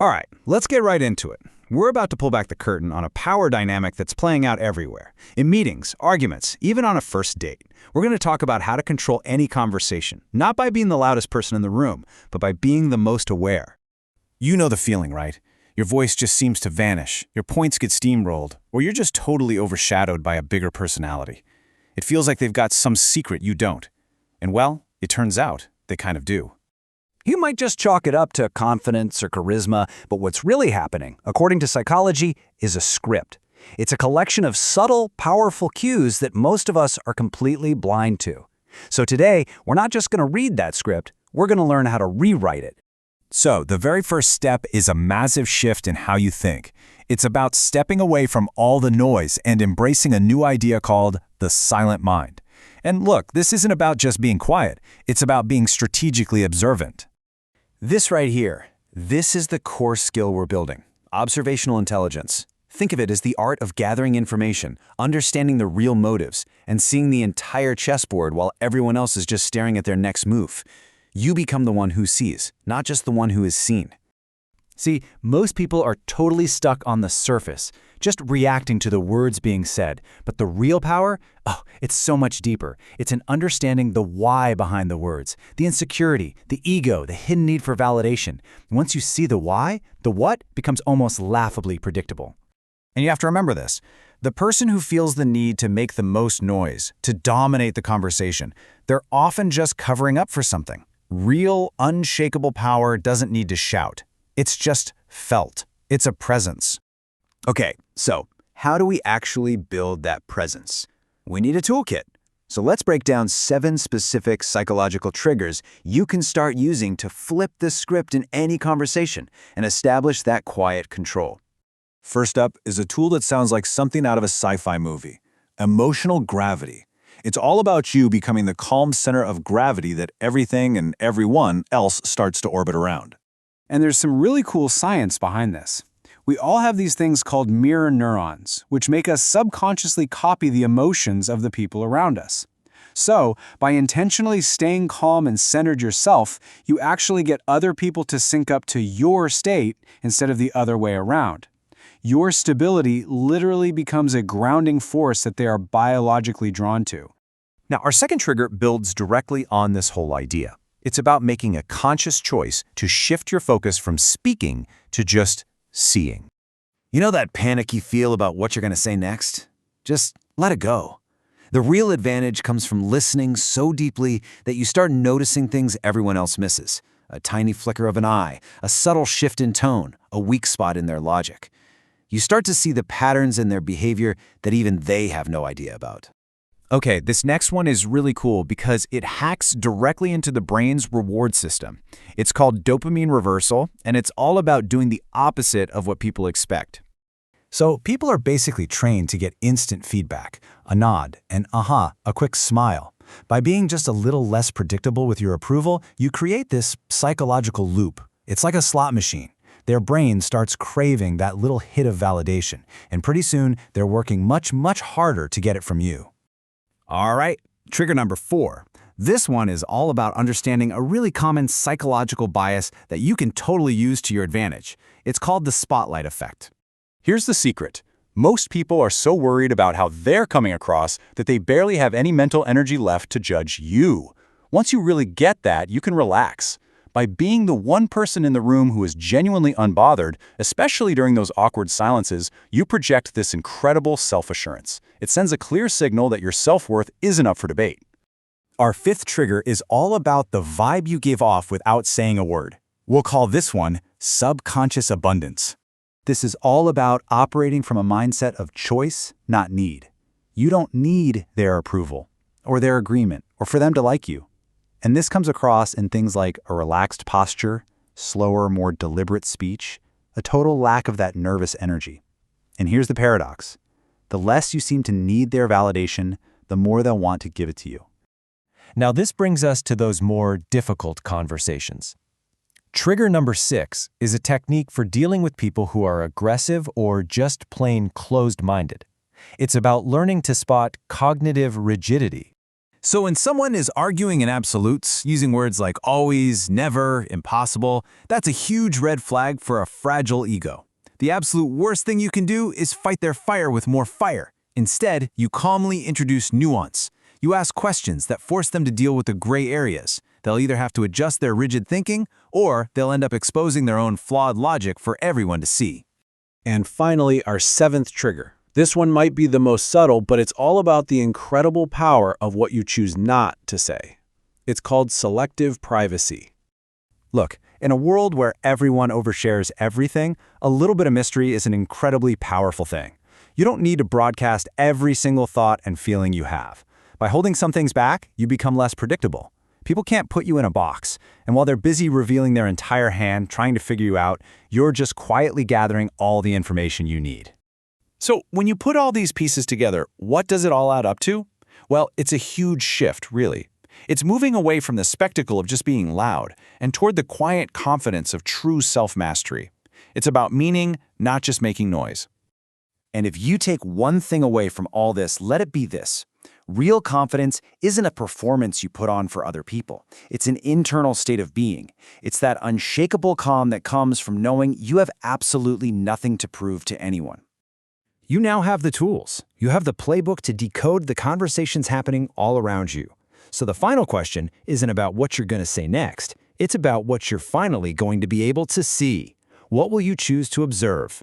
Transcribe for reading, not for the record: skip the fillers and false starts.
All right, let's get right into it. We're about to pull back the curtain on a power dynamic that's playing out everywhere. In meetings, arguments, even on a first date. We're going to talk about how to control any conversation, not by being the loudest person in the room, but by being the most aware. You know the feeling, right? Your voice just seems to vanish, your points get steamrolled, or you're just totally overshadowed by a bigger personality. It feels like they've got some secret you don't. And well, it turns out they kind of do. You might just chalk it up to confidence or charisma, but what's really happening, according to psychology, is a script. It's a collection of subtle, powerful cues that most of us are completely blind to. So today, we're not just going to read that script, we're going to learn how to rewrite it. So, the very first step is a massive shift in how you think. It's about stepping away from all the noise and embracing a new idea called the silent mind. And look, this isn't about just being quiet, it's about being strategically observant. This right here, this is the core skill we're building, observational intelligence. Think of it as the art of gathering information, understanding the real motives, and seeing the entire chessboard while everyone else is just staring at their next move. You become the one who sees, not just the one who is seen. See, most people are totally stuck on the surface, just reacting to the words being said. But the real power? Oh, it's so much deeper. It's in understanding the why behind the words, the insecurity, the ego, the hidden need for validation. Once you see the why, the what becomes almost laughably predictable. And you have to remember this. The person who feels the need to make the most noise, to dominate the conversation, they're often just covering up for something. Real, unshakable power doesn't need to shout. It's just felt. It's a presence. Okay, so how do we actually build that presence? We need a toolkit. So let's break down 7 specific psychological triggers you can start using to flip the script in any conversation and establish that quiet control. First up is a tool that sounds like something out of a sci-fi movie. Emotional gravity. It's all about you becoming the calm center of gravity that everything and everyone else starts to orbit around. And there's some really cool science behind this. We all have these things called mirror neurons, which make us subconsciously copy the emotions of the people around us. So, by intentionally staying calm and centered yourself, you actually get other people to sync up to your state instead of the other way around. Your stability literally becomes a grounding force that they are biologically drawn to. Now, our second trigger builds directly on this whole idea. It's about making a conscious choice to shift your focus from speaking to just seeing. You know that panic you feel about what you're going to say next? Just let it go. The real advantage comes from listening so deeply that you start noticing things everyone else misses. A tiny flicker of an eye, a subtle shift in tone, a weak spot in their logic. You start to see the patterns in their behavior that even they have no idea about. Okay, this next one is really cool because it hacks directly into the brain's reward system. It's called dopamine reversal, and it's all about doing the opposite of what people expect. So people are basically trained to get instant feedback, a nod, an aha, a quick smile. By being just a little less predictable with your approval, you create this psychological loop. It's like a slot machine. Their brain starts craving that little hit of validation, and pretty soon they're working much, much harder to get it from you. All right, trigger number 4. This one is all about understanding a really common psychological bias that you can totally use to your advantage. It's called the spotlight effect. Here's the secret. Most people are so worried about how they're coming across that they barely have any mental energy left to judge you. Once you really get that, you can relax. By being the one person in the room who is genuinely unbothered, especially during those awkward silences, you project this incredible self-assurance. It sends a clear signal that your self-worth isn't up for debate. Our 5th trigger is all about the vibe you give off without saying a word. We'll call this one subconscious abundance. This is all about operating from a mindset of choice, not need. You don't need their approval, or their agreement, or for them to like you. And this comes across in things like a relaxed posture, slower, more deliberate speech, a total lack of that nervous energy. And here's the paradox. The less you seem to need their validation, the more they'll want to give it to you. Now this brings us to those more difficult conversations. Trigger number 6 is a technique for dealing with people who are aggressive or just plain closed-minded. It's about learning to spot cognitive rigidity. So when someone is arguing in absolutes, using words like always, never, impossible, that's a huge red flag for a fragile ego. The absolute worst thing you can do is fight their fire with more fire. Instead, you calmly introduce nuance. You ask questions that force them to deal with the gray areas. They'll either have to adjust their rigid thinking, or they'll end up exposing their own flawed logic for everyone to see. And finally, our 7th trigger. This one might be the most subtle, but it's all about the incredible power of what you choose not to say. It's called selective privacy. Look, in a world where everyone overshares everything, a little bit of mystery is an incredibly powerful thing. You don't need to broadcast every single thought and feeling you have. By holding some things back, you become less predictable. People can't put you in a box, and while they're busy revealing their entire hand trying to figure you out, you're just quietly gathering all the information you need. So when you put all these pieces together, what does it all add up to? Well, it's a huge shift, really. It's moving away from the spectacle of just being loud and toward the quiet confidence of true self-mastery. It's about meaning, not just making noise. And if you take one thing away from all this, let it be this. Real confidence isn't a performance you put on for other people. It's an internal state of being. It's that unshakable calm that comes from knowing you have absolutely nothing to prove to anyone. You now have the tools. You have the playbook to decode the conversations happening all around you. So the final question isn't about what you're going to say next. It's about what you're finally going to be able to see. What will you choose to observe?